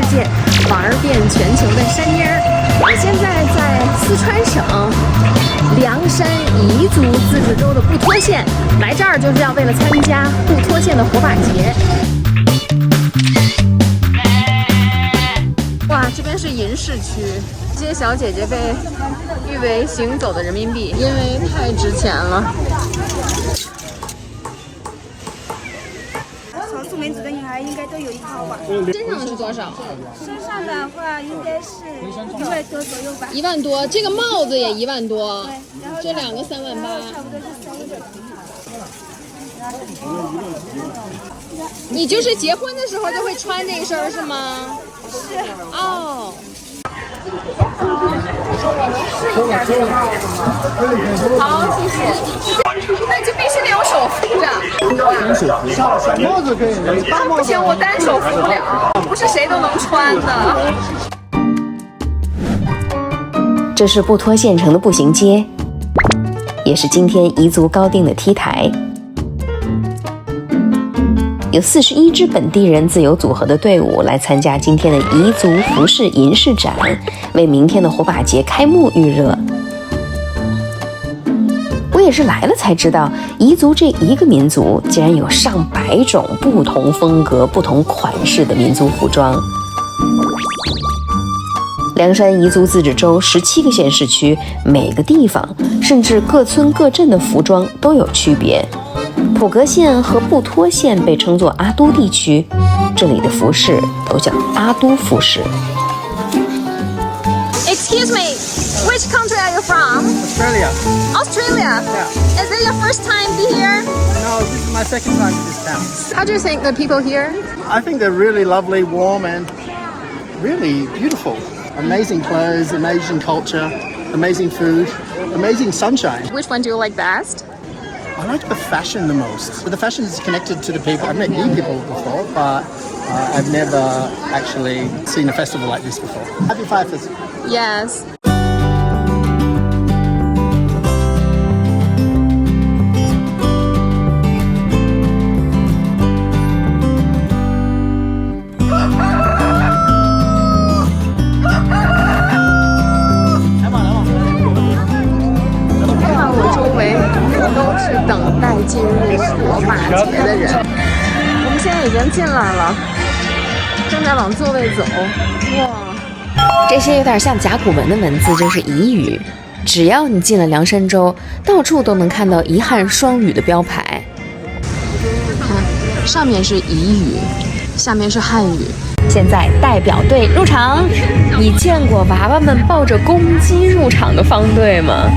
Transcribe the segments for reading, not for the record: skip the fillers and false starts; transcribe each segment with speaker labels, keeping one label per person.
Speaker 1: 界，玩遍全球的山烟儿。我现在在四川省凉山彝族自治州的布托县，来这儿就是要为了参加布托县的火把节。哇，这边是银市区，这些小姐姐被誉为行走的人民币，因为太值钱了。
Speaker 2: 少数民族的女孩应该都有一套吧？
Speaker 1: 身上的是多少？
Speaker 2: 身上的话应该是1万多左右吧。
Speaker 1: 1万多，这个帽子也1万多，
Speaker 2: 对，然后
Speaker 1: 这两个3万8，
Speaker 2: 差不多是3万多。
Speaker 1: 你就是结婚的时候就会穿这一身是吗？
Speaker 2: 是。
Speaker 1: 哦。好，谢谢。那就必须得用手扶着。
Speaker 3: 小帽子可以，大帽子
Speaker 1: 不行，我单手扶不了，不是谁都能穿的。
Speaker 4: 这是布托县城的步行街，也是今天彝族高定的 T 台。有41支本地人自由组合的队伍来参加今天的彝族服饰银饰展，为明天的火把节开幕预热。我也是来了才知道，彝族这一个民族竟然有上百种不同风格、不同款式的民族服装。凉山彝族自治州17个县市区，每个地方甚至各村各镇的服装都有区别。普格县和布托县被称作阿都地区，这里的服饰都叫阿都服饰。
Speaker 1: Excuse me, which country are you from?
Speaker 3: Australia.
Speaker 1: Australia.
Speaker 3: Yeah.
Speaker 1: Is it your first time be here?
Speaker 3: No, this is my second time to this town.
Speaker 1: How do you think the people here?
Speaker 3: I think they're really lovely, warm, and really beautiful. Amazing clothes, amazing culture, amazing food, amazing sunshine.
Speaker 1: Which one do you like best?
Speaker 3: I like the fashion the most. But the fashion is connected to the people. I've met new people before, but I've never actually seen a festival like this before. Happy Fire Festival.
Speaker 1: Yes. 看我周围都是等待进入火把节的人。我们现在已经进来了，正在往座位走。哇！
Speaker 4: 这些有点像甲骨文的文字就是彝语，只要你进了凉山州，到处都能看到彝汉双语的标牌。
Speaker 1: 看，上面是彝语，下面是汉语。
Speaker 4: 现在代表队入场，你见过娃娃们抱着公鸡入场的方队吗？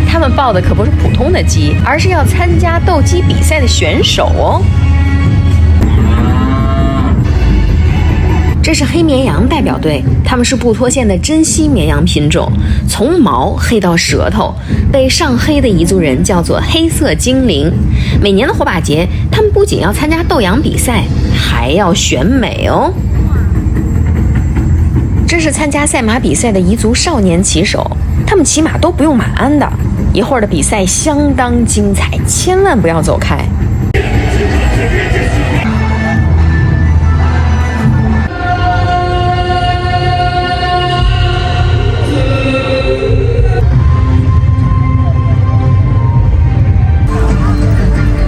Speaker 4: 他们抱的可不是普通的鸡，而是要参加斗鸡比赛的选手哦。这是黑绵羊代表队，他们是布托县的珍稀绵羊品种，从毛黑到舌头，被上黑的彝族人叫做黑色精灵。每年的火把节，他们不仅要参加斗羊比赛，还要选美哦。这是参加赛马比赛的彝族少年骑手，他们骑马都不用马鞍的。一会儿的比赛相当精彩，千万不要走开。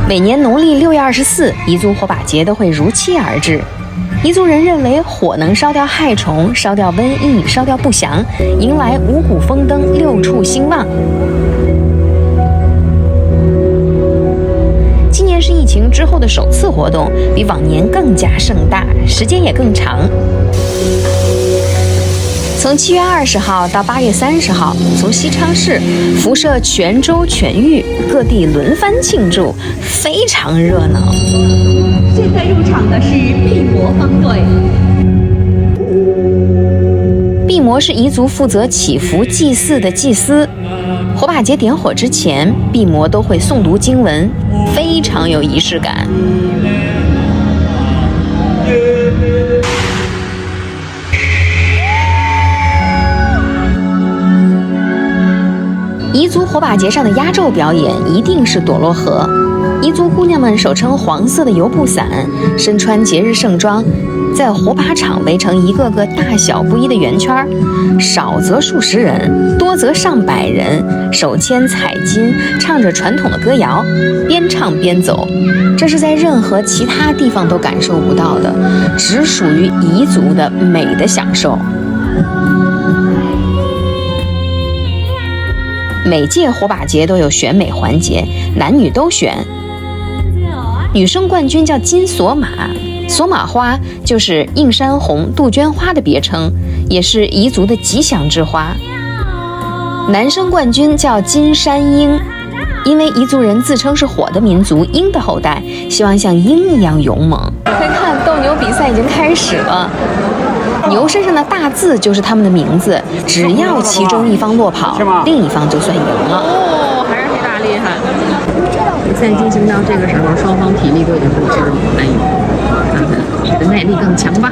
Speaker 4: 每年农历6月24，彝族火把节都会如期而至。彝族人认为火能烧掉害虫，烧掉瘟疫，烧掉不祥，迎来五谷丰登，六畜兴旺。今年是疫情之后的首次活动，比往年更加盛大，时间也更长。从7月20号到8月30号，从西昌市辐射全州全域，各地轮番庆祝，非常热闹。
Speaker 5: 现在入场的是毕摩方队。
Speaker 4: 毕摩是彝族负责祈福祭祀的祭司。火把节点火之前，毕摩都会诵读经文，非常有仪式感。彝族火把节上的压轴表演一定是朵洛河。彝族姑娘们手撑黄色的油布伞，身穿节日盛装，在火把场围成一个个大小不一的圆圈，少则数十人，多则上百人，手牵彩巾，唱着传统的歌谣，边唱边走。这是在任何其他地方都感受不到的，只属于彝族的美的享受。每届火把节都有选美环节，男女都选。女生冠军叫金索马，索马花就是映山红、杜鹃花的别称，也是彝族的吉祥之花。男生冠军叫金山鹰，因为彝族人自称是火的民族，鹰的后代，希望像鹰一样勇猛。快看，斗牛比赛已经开始了。牛身上的大字就是他们的名字，只要其中一方落跑，另一方就算赢了。
Speaker 1: 哦，还是黑大厉害。比赛进行到这个时候，双方体力都已经够劲了。哎呦，看看谁的耐力更强吧。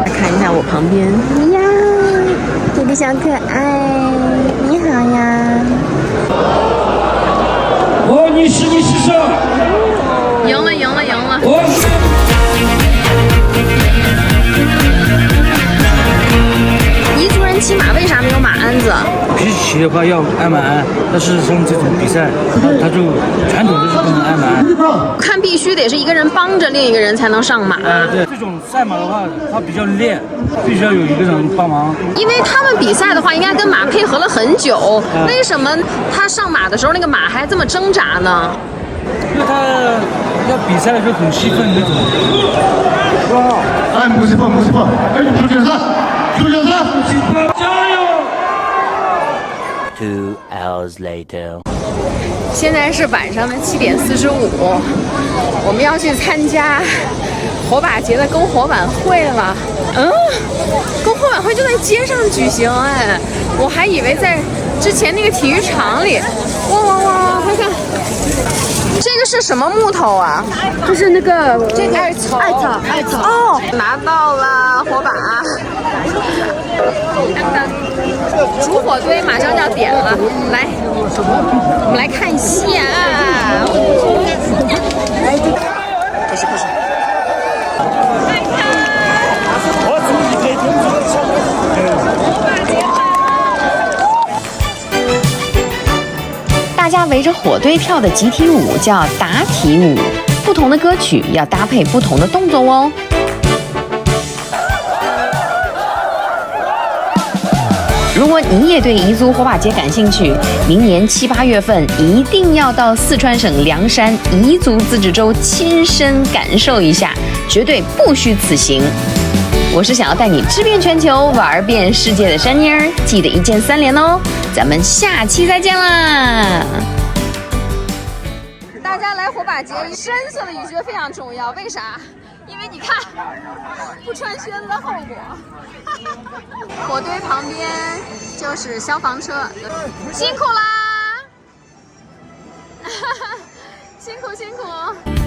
Speaker 1: 来看一下我旁边，哎呀，这个小可爱，你好呀。
Speaker 6: 哦，你是谁？
Speaker 1: 赢了，赢了，赢了。彝族人骑马为啥没有马鞍子？
Speaker 6: 平时骑的话要鞍马鞍，但是像这种比赛，他就传统就是不能鞍马鞍。
Speaker 1: 看必须得是一个人帮着另一个人才能上马。
Speaker 6: 对，这种赛马的话，它比较练，必须要有一个人帮忙。
Speaker 1: 因为他们比赛的话，应该跟马配合了很久，为什么他上马的时候那个马还这么挣扎呢？
Speaker 6: 因为他要比赛的时候很兴奋那种。
Speaker 7: 哎，不是碰，哎，出决赛，
Speaker 6: 加油！
Speaker 8: 2 hours later.
Speaker 1: 现在是晚上的7点45，我们要去参加火把节的篝火晚会了。篝火晚会就在街上举行，哎，我还以为在之前那个体育场里。哇，快看！这个是什么木头啊？就是那个艾草。哦，拿到了火把。烛火堆马上就要点了，来，我们来看戏啊！
Speaker 4: 大家围着火堆跳的集体舞叫打体舞，不同的歌曲要搭配不同的动作哦。如果你也对彝族火把节感兴趣，明年7、8月份一定要到四川省凉山彝族自治州亲身感受一下，绝对不虚此行。我是想要带你吃遍全球、玩遍世界的山妮儿，记得一键3连哦！咱们下期再见啦！
Speaker 1: 大家来火把节，深色的雨靴非常重要，为啥？因为你看，不穿靴子的后果。火堆旁边就是消防车，辛苦啦！辛苦。